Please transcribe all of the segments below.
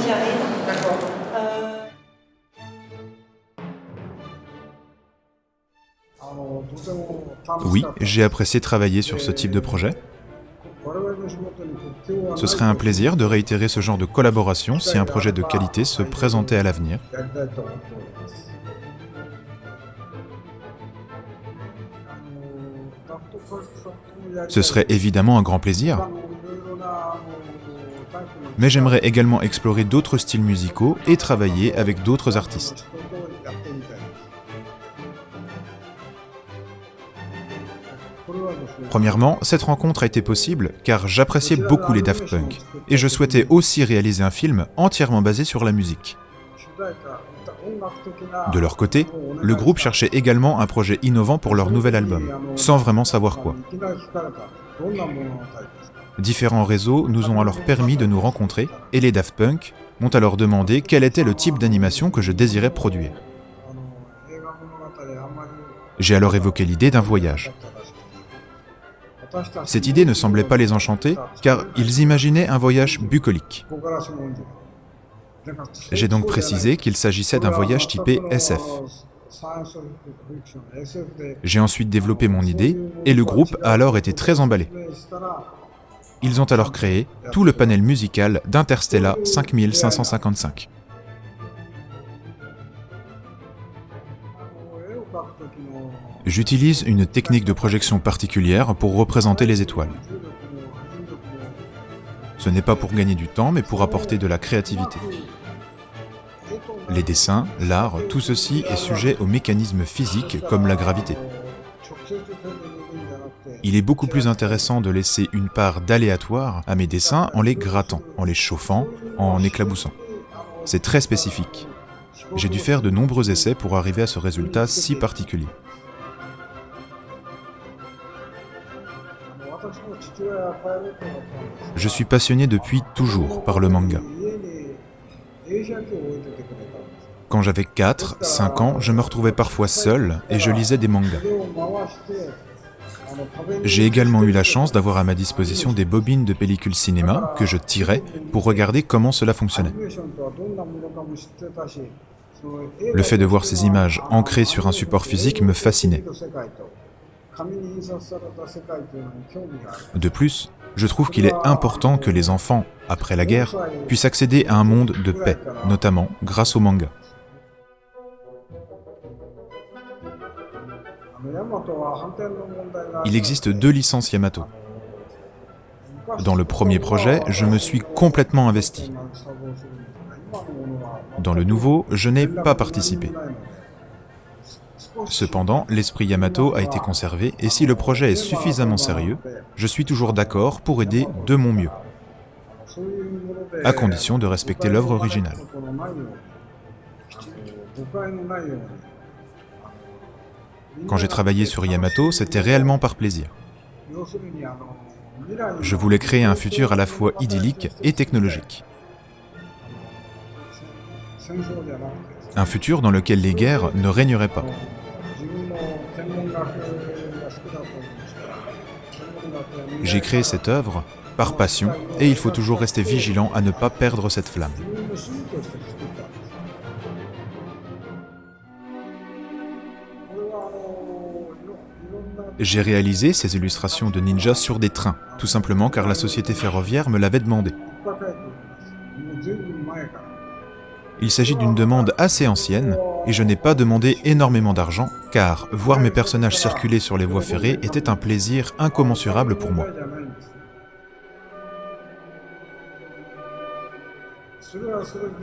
j'y arrive. D'accord. Oui, j'ai apprécié travailler sur ce type de projet. Ce serait un plaisir de réitérer ce genre de collaboration si un projet de qualité se présentait à l'avenir. Ce serait évidemment un grand plaisir, mais j'aimerais également explorer d'autres styles musicaux et travailler avec d'autres artistes. Premièrement, cette rencontre a été possible car j'appréciais beaucoup les Daft Punk et je souhaitais aussi réaliser un film entièrement basé sur la musique. De leur côté, le groupe cherchait également un projet innovant pour leur nouvel album, sans vraiment savoir quoi. Différents réseaux nous ont alors permis de nous rencontrer et les Daft Punk m'ont alors demandé quel était le type d'animation que je désirais produire. J'ai alors évoqué l'idée d'un voyage. Cette idée ne semblait pas les enchanter, car ils imaginaient un voyage bucolique. J'ai donc précisé qu'il s'agissait d'un voyage typé SF. J'ai ensuite développé mon idée, et le groupe a alors été très emballé. Ils ont alors créé tout le panel musical d'Interstellar 5555. J'utilise une technique de projection particulière pour représenter les étoiles. Ce n'est pas pour gagner du temps, mais pour apporter de la créativité. Les dessins, l'art, tout ceci est sujet aux mécanismes physiques comme la gravité. Il est beaucoup plus intéressant de laisser une part d'aléatoire à mes dessins en les grattant, en les chauffant, en éclaboussant. C'est très spécifique. J'ai dû faire de nombreux essais pour arriver à ce résultat si particulier. Je suis passionné depuis toujours par le manga. Quand j'avais 4, 5 ans, je me retrouvais parfois seul et je lisais des mangas. J'ai également eu la chance d'avoir à ma disposition des bobines de pellicules cinéma que je tirais pour regarder comment cela fonctionnait. Le fait de voir ces images ancrées sur un support physique me fascinait. De plus, je trouve qu'il est important que les enfants, après la guerre, puissent accéder à un monde de paix, notamment grâce au manga. Il existe 2 licences Yamato. Dans le premier projet, je me suis complètement investi. Dans le nouveau, je n'ai pas participé. Cependant, l'esprit Yamato a été conservé et si le projet est suffisamment sérieux, je suis toujours d'accord pour aider de mon mieux, à condition de respecter l'œuvre originale. Quand j'ai travaillé sur Yamato, c'était réellement par plaisir. Je voulais créer un futur à la fois idyllique et technologique. Un futur dans lequel les guerres ne régneraient pas. J'ai créé cette œuvre par passion et il faut toujours rester vigilant à ne pas perdre cette flamme. J'ai réalisé ces illustrations de ninjas sur des trains, tout simplement car la société ferroviaire me l'avait demandé. Il s'agit d'une demande assez ancienne et je n'ai pas demandé énormément d'argent car voir mes personnages circuler sur les voies ferrées était un plaisir incommensurable pour moi.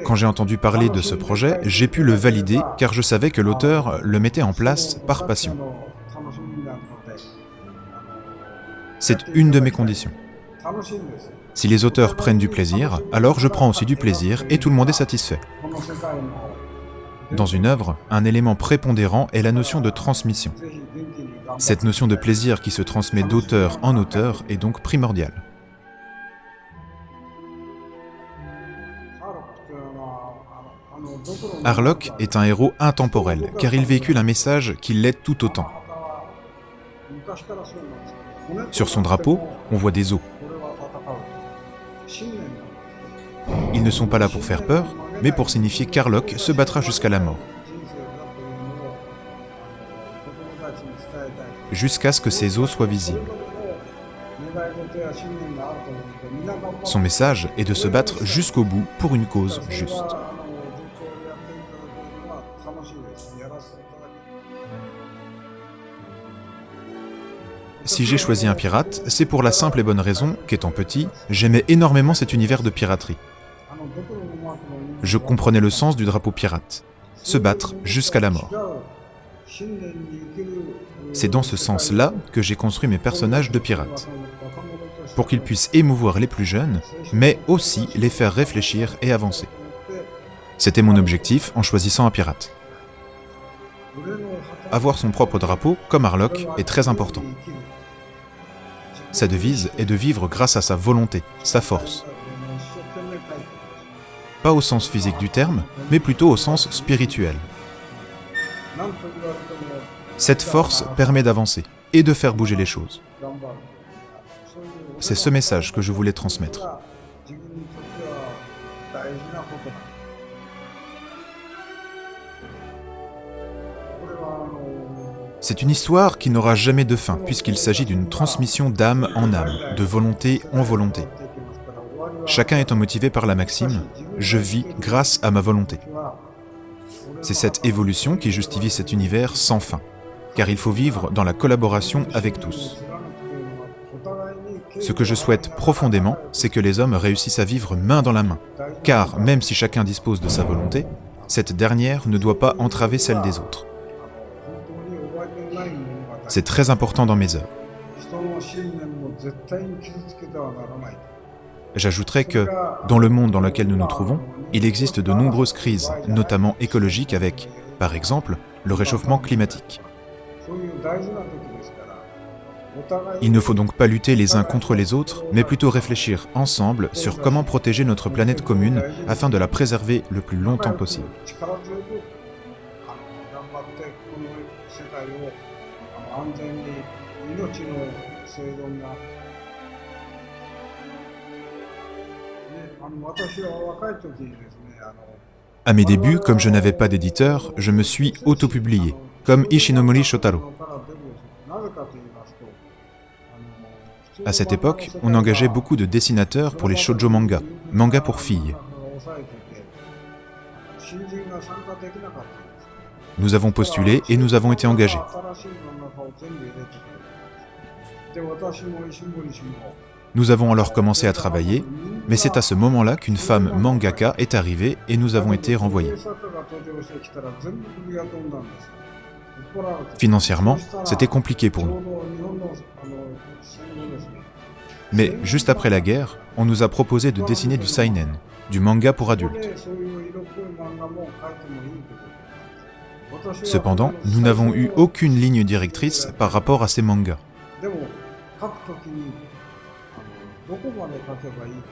Quand j'ai entendu parler de ce projet, j'ai pu le valider car je savais que l'auteur le mettait en place par passion. C'est une de mes conditions. Si les auteurs prennent du plaisir, alors je prends aussi du plaisir et tout le monde est satisfait. Dans une œuvre, un élément prépondérant est la notion de transmission. Cette notion de plaisir qui se transmet d'auteur en auteur est donc primordiale. Harlock est un héros intemporel, car il véhicule un message qui l'est tout autant. Sur son drapeau, on voit des os. Ils ne sont pas là pour faire peur, mais pour signifier qu'Harlock se battra jusqu'à la mort, jusqu'à ce que ses os soient visibles. Son message est de se battre jusqu'au bout pour une cause juste. Si j'ai choisi un pirate, c'est pour la simple et bonne raison qu'étant petit, j'aimais énormément cet univers de piraterie. Je comprenais le sens du drapeau pirate, se battre jusqu'à la mort. C'est dans ce sens-là que j'ai construit mes personnages de pirates, pour qu'ils puissent émouvoir les plus jeunes, mais aussi les faire réfléchir et avancer. C'était mon objectif en choisissant un pirate. Avoir son propre drapeau, comme Harlock, est très important. Sa devise est de vivre grâce à sa volonté, sa force. Pas au sens physique du terme, mais plutôt au sens spirituel. Cette force permet d'avancer et de faire bouger les choses. C'est ce message que je voulais transmettre. C'est une histoire qui n'aura jamais de fin, puisqu'il s'agit d'une transmission d'âme en âme, de volonté en volonté. Chacun étant motivé par la maxime « Je vis grâce à ma volonté ». C'est cette évolution qui justifie cet univers sans fin, car il faut vivre dans la collaboration avec tous. Ce que je souhaite profondément, c'est que les hommes réussissent à vivre main dans la main, car même si chacun dispose de sa volonté, cette dernière ne doit pas entraver celle des autres. C'est très important dans mes œuvres. J'ajouterais que, dans le monde dans lequel nous nous trouvons, il existe de nombreuses crises, notamment écologiques avec, par exemple, le réchauffement climatique. Il ne faut donc pas lutter les uns contre les autres, mais plutôt réfléchir ensemble sur comment protéger notre planète commune afin de la préserver le plus longtemps possible. À mes débuts, comme je n'avais pas d'éditeur, je me suis auto-publié, comme Ishinomori Shotaro. À cette époque, on engageait beaucoup de dessinateurs pour les shoujo manga, manga pour filles. Nous avons postulé et nous avons été engagés. Nous avons alors commencé à travailler, mais c'est à ce moment-là qu'une femme mangaka est arrivée et nous avons été renvoyés. Financièrement, c'était compliqué pour nous. Mais juste après la guerre, on nous a proposé de dessiner du seinen, du manga pour adultes. Cependant, nous n'avons eu aucune ligne directrice par rapport à ces mangas.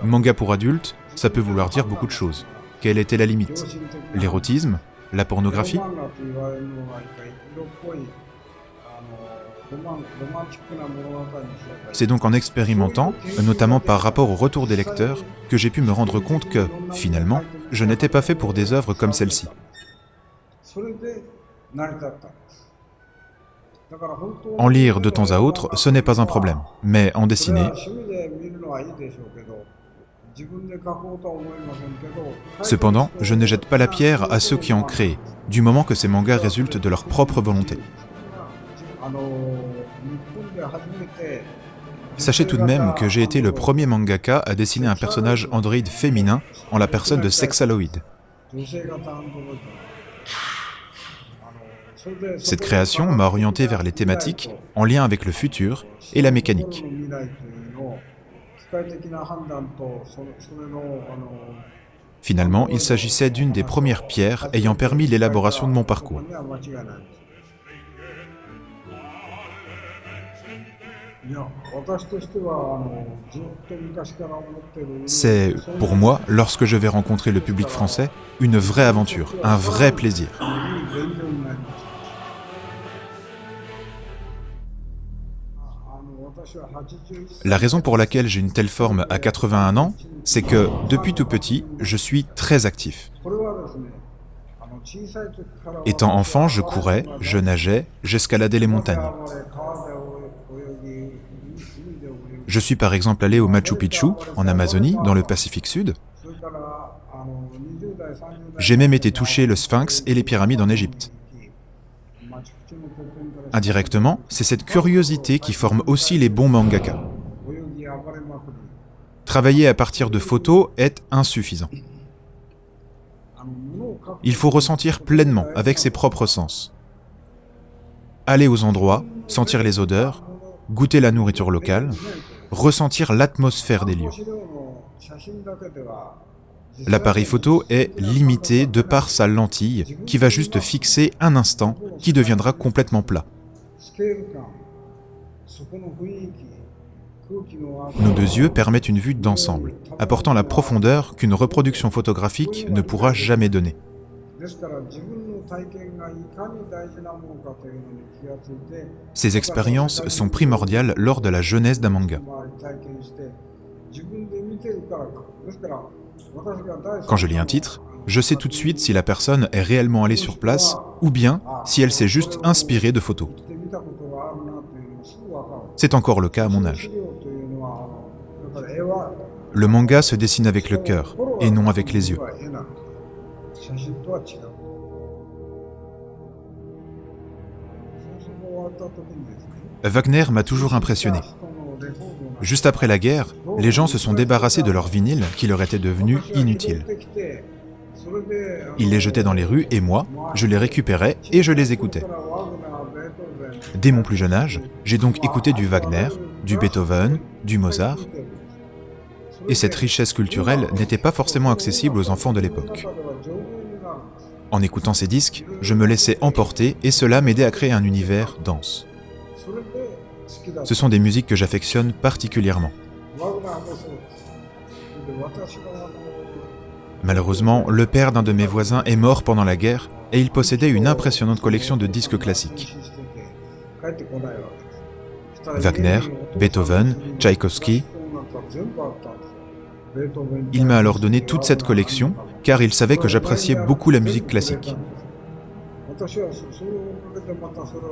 Manga pour adultes, ça peut vouloir dire beaucoup de choses. Quelle était la limite? L'érotisme? La pornographie? C'est donc en expérimentant, notamment par rapport au retour des lecteurs, que j'ai pu me rendre compte que, finalement, je n'étais pas fait pour des œuvres comme celle-ci. En lire de temps à autre, ce n'est pas un problème, mais en dessiner... Cependant, je ne jette pas la pierre à ceux qui en créent, du moment que ces mangas résultent de leur propre volonté. Sachez tout de même que j'ai été le premier mangaka à dessiner un personnage androïde féminin en la personne de Sexaloid. Cette création m'a orienté vers les thématiques en lien avec le futur et la mécanique. Finalement, il s'agissait d'une des premières pierres ayant permis l'élaboration de mon parcours. C'est, pour moi, lorsque je vais rencontrer le public français, une vraie aventure, un vrai plaisir. La raison pour laquelle j'ai une telle forme à 81 ans, c'est que, depuis tout petit, je suis très actif. Étant enfant, je courais, je nageais, j'escaladais les montagnes. Je suis par exemple allé au Machu Picchu, en Amazonie, dans le Pacifique Sud. J'ai même été toucher le Sphinx et les pyramides en Égypte. Indirectement, c'est cette curiosité qui forme aussi les bons mangaka. Travailler à partir de photos est insuffisant. Il faut ressentir pleinement, avec ses propres sens. Aller aux endroits, sentir les odeurs, goûter la nourriture locale, ressentir l'atmosphère des lieux. L'appareil photo est limité de par sa lentille qui va juste fixer un instant qui deviendra complètement plat. Nos deux yeux permettent une vue d'ensemble, apportant la profondeur qu'une reproduction photographique ne pourra jamais donner. Ces expériences sont primordiales lors de la genèse d'un manga. Quand je lis un titre, je sais tout de suite si la personne est réellement allée sur place ou bien si elle s'est juste inspirée de photos. C'est encore le cas à mon âge. Le manga se dessine avec le cœur et non avec les yeux. Wagner m'a toujours impressionné. Juste après la guerre, les gens se sont débarrassés de leurs vinyles qui leur étaient devenus inutiles. Ils les jetaient dans les rues et moi, je les récupérais et je les écoutais. Dès mon plus jeune âge, j'ai donc écouté du Wagner, du Beethoven, du Mozart. Et cette richesse culturelle n'était pas forcément accessible aux enfants de l'époque. En écoutant ces disques, je me laissais emporter et cela m'aidait à créer un univers dense. Ce sont des musiques que j'affectionne particulièrement. Malheureusement, le père d'un de mes voisins est mort pendant la guerre et il possédait une impressionnante collection de disques classiques. Wagner, Beethoven, Tchaïkovski. Il m'a alors donné toute cette collection car il savait que j'appréciais beaucoup la musique classique.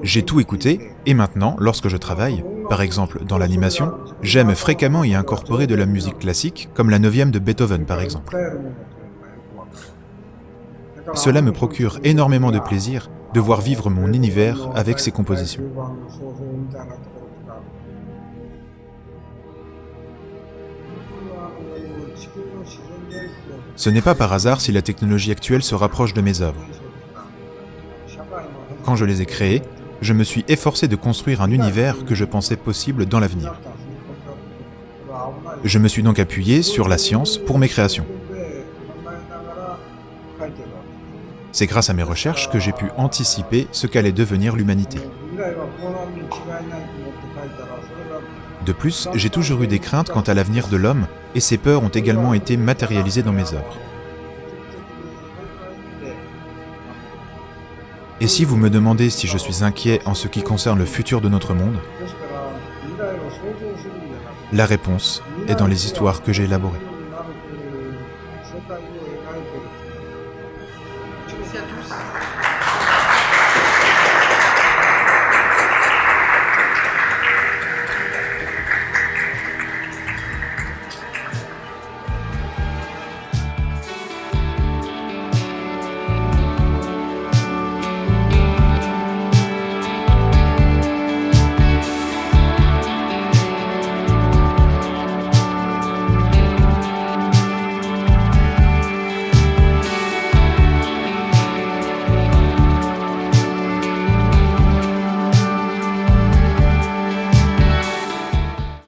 J'ai tout écouté et maintenant, lorsque je travaille, par exemple dans l'animation, j'aime fréquemment y incorporer de la musique classique comme la 9e de Beethoven par exemple. Cela me procure énormément de plaisir de voir vivre mon univers avec ces compositions. Ce n'est pas par hasard si la technologie actuelle se rapproche de mes œuvres. Quand je les ai créées, je me suis efforcé de construire un univers que je pensais possible dans l'avenir. Je me suis donc appuyé sur la science pour mes créations. C'est grâce à mes recherches que j'ai pu anticiper ce qu'allait devenir l'humanité. De plus, j'ai toujours eu des craintes quant à l'avenir de l'homme, et ces peurs ont également été matérialisées dans mes œuvres. Et si vous me demandez si je suis inquiet en ce qui concerne le futur de notre monde, la réponse est dans les histoires que j'ai élaborées. Merci à tous.